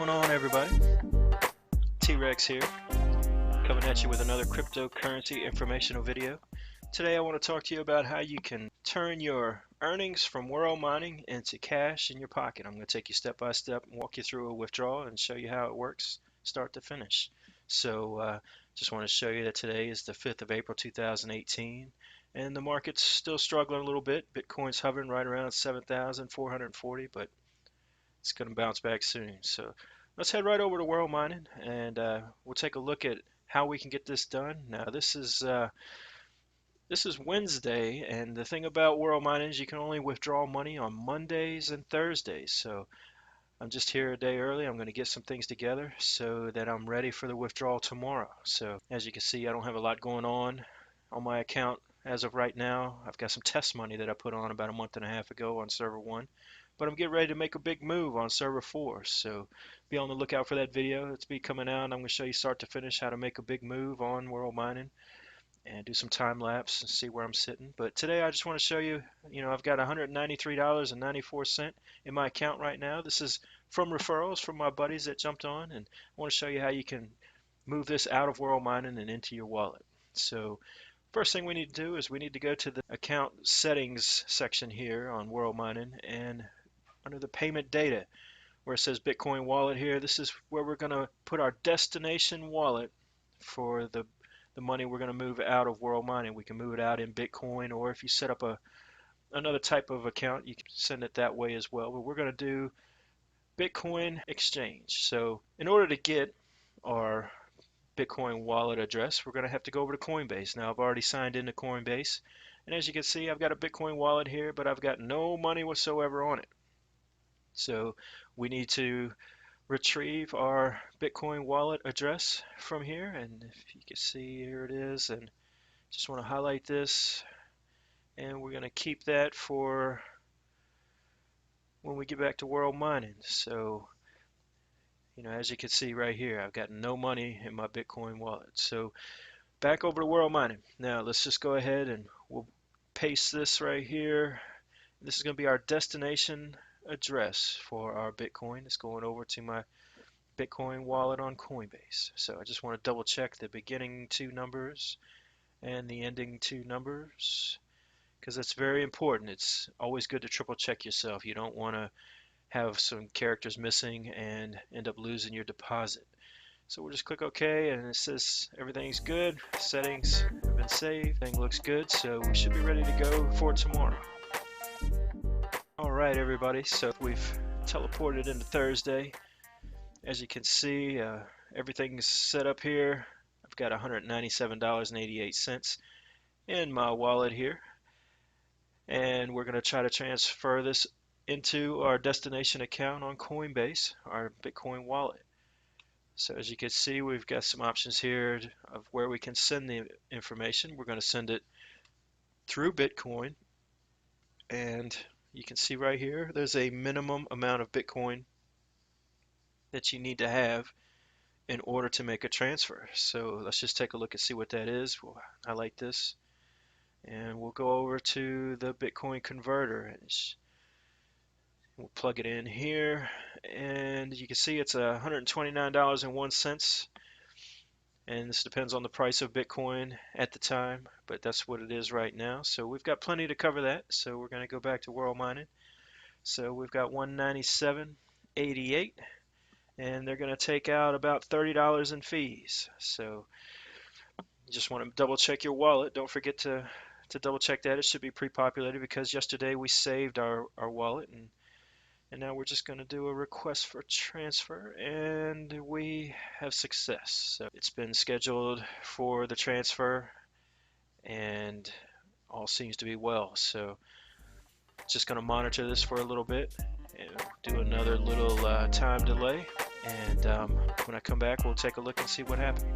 going on, everybody? T-Rex here, coming at you with another cryptocurrency informational video. Today I want to talk to you about how you can turn your earnings from world mining into cash in your pocket. I'm going to take you step by step and walk you through a withdrawal and show you how it works start to finish. So just want to show you that today is the 5th of April 2018 and the market's still struggling a little bit. Bitcoin's hovering right around 7,440, but it's going to bounce back soon. So let's head right over to world mining and we'll take a look at how we can get this done. Now this is Wednesday, and the thing about world mining is you can only withdraw money on Mondays and Thursdays. So I'm just here a day early. I'm going to get some things together so that I'm ready for the withdrawal tomorrow. So as you can see, I don't have a lot going on my account as of right now. I've got some test money that I put on about a month and a half ago on server 1. But I'm getting ready to make a big move on server 4. So be on the lookout for that video. It's be coming out. I'm going to show you start to finish how to make a big move on world mining and do some time lapse and see where I'm sitting. But today I just want to show you, I've got $193.94 in my account right now. This is from referrals from my buddies that jumped on, and I want to show you how you can move this out of world mining and into your wallet. So first thing we need to do is we need to go to the account settings section here on world mining, and under the payment data where it says Bitcoin wallet here, this is where we're going to put our destination wallet for the money we're going to move out of world mining. We can move it out in Bitcoin, or if you set up another type of account, you can send it that way as well. But we're going to do Bitcoin exchange. So in order to get our Bitcoin wallet address, we're going to have to go over to Coinbase. Now I've already signed into Coinbase, and as you can see, I've got a Bitcoin wallet here, but I've got no money whatsoever on it. So we need to retrieve our Bitcoin wallet address from here, and if you can see, here it is, and just want to highlight this, and we're going to keep that for when we get back to world mining. So as you can see right here, I've got no money in my Bitcoin wallet. So back over to world mining. Now let's just go ahead and we'll paste this right here. This is going to be our destination address for our Bitcoin. It's going over to my Bitcoin wallet on Coinbase. So I just want to double check the beginning 2 numbers and the ending 2 numbers, because that's very important. It's always good to triple check yourself. You don't want to have some characters missing and end up losing your deposit. So we'll just click OK, and it says everything's good. Settings have been saved. Everything looks good, so we should be ready to go for tomorrow. Alright everybody, so we've teleported into Thursday. As you can see, everything's set up here. I've got $197.88 in my wallet here, and we're going to try to transfer this into our destination account on Coinbase, our Bitcoin wallet. So as you can see, we've got some options here of where we can send the information. We're going to send it through Bitcoin, and you can see right here there's a minimum amount of Bitcoin that you need to have in order to make a transfer. So let's just take a look and see what that is. We'll highlight this, and we'll go over to the Bitcoin converter, and we'll plug it in here, and you can see it's $129.01, and this depends on the price of Bitcoin at the time, but that's what it is right now. So we've got plenty to cover that, so we're going to go back to world mining. So we've got $197.88, and they're going to take out about $30 in fees. So you just want to double check your wallet. Don't forget to double check that. It should be pre-populated, because yesterday we saved our wallet, and now we're just going to do a request for transfer, and we have success. So it's been scheduled for the transfer, and all seems to be well. So just going to monitor this for a little bit and do another little time delay, and when I come back, we'll take a look and see what happened.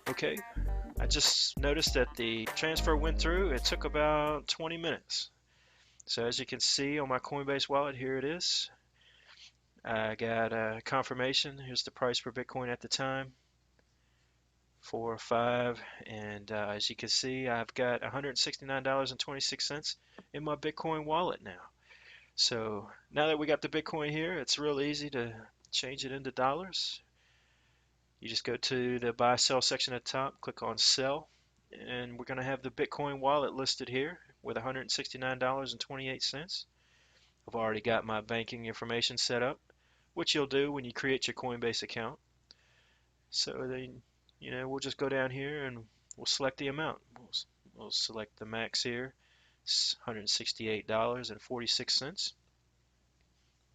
Okay, I just noticed that the transfer went through. It took about 20 minutes. So as you can see on my Coinbase wallet, here it is. I got a confirmation. Here's the price per Bitcoin at the time, 405, and as you can see, I've got $169.26 in my Bitcoin wallet now. So now that we got the Bitcoin here, it's real easy to change it into dollars. You just go to the buy sell section at the top, click on sell, and we're going to have the Bitcoin wallet listed here with $169.28. I've already got my banking information set up, which you'll do when you create your Coinbase account. So then, we'll just go down here and we'll select the amount. We'll select the max here, it's $168.46.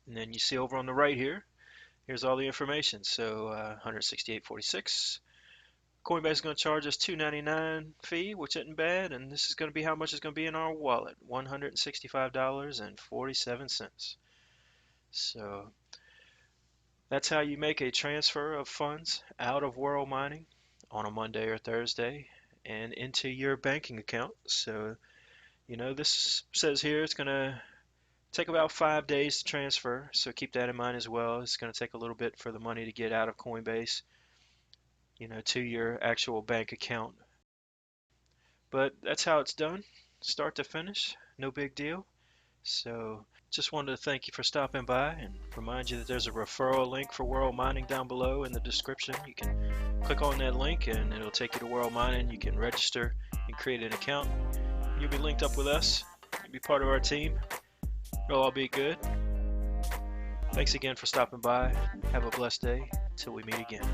And then you see over on the right here, here's all the information. So 168.46. Coinbase is going to charge us $2.99 fee, which isn't bad, and this is going to be how much it's going to be in our wallet, $165.47. So that's how you make a transfer of funds out of World Mining on a Monday or Thursday and into your banking account. So, this says here it's going to take about 5 days to transfer, so keep that in mind as well. It's going to take a little bit for the money to get out of Coinbase, to your actual bank account. But that's how it's done, start to finish, no big deal. So just wanted to thank you for stopping by and remind you that there's a referral link for World Mining down below in the description. You can click on that link and it'll take you to World Mining. You can register and create an account. You'll be linked up with us. You'll be part of our team. It'll all be good. Thanks again for stopping by. Have a blessed day. Till we meet again.